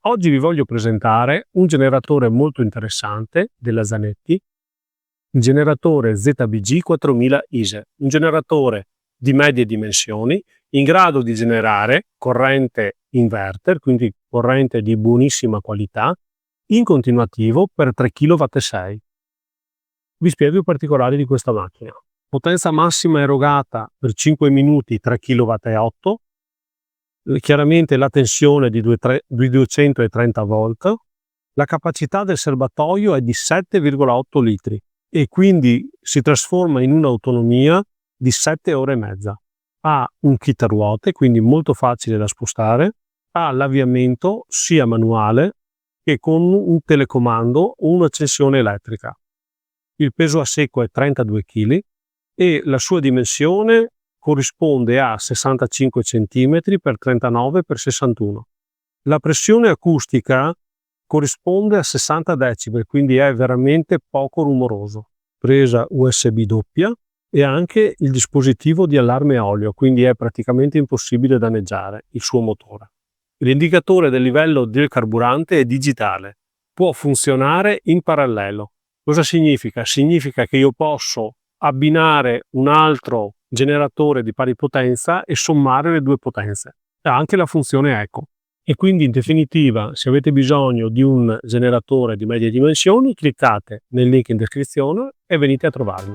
Oggi vi voglio presentare un generatore molto interessante della Zanetti, il generatore ZBG 4000 ISE, un generatore di medie dimensioni in grado di generare corrente inverter, quindi corrente di buonissima qualità, in continuativo per 3,6 kW. Vi spiego i particolari di questa macchina. Potenza massima erogata per 5 minuti 3,8 kW, chiaramente la tensione di 230 volt, la capacità del serbatoio è di 7,8 litri e quindi si trasforma in un'autonomia di 7 ore e mezza. Ha un kit a ruote, quindi molto facile da spostare, ha l'avviamento sia manuale che con un telecomando o un'accensione elettrica. Il peso a secco è 32 kg e la sua dimensione corrisponde a 65 cm x 39 x 61. La pressione acustica corrisponde a 60 decibel, quindi è veramente poco rumoroso. Presa USB doppia e anche il dispositivo di allarme a olio, quindi è praticamente impossibile danneggiare il suo motore. L'indicatore del livello del carburante è digitale, può funzionare in parallelo. Cosa significa? Significa che io posso abbinare un altro generatore di pari potenza e sommare le due potenze. Ha anche la funzione eco. E quindi in definitiva, se avete bisogno di un generatore di medie dimensioni, cliccate nel link in descrizione e venite a trovarmi.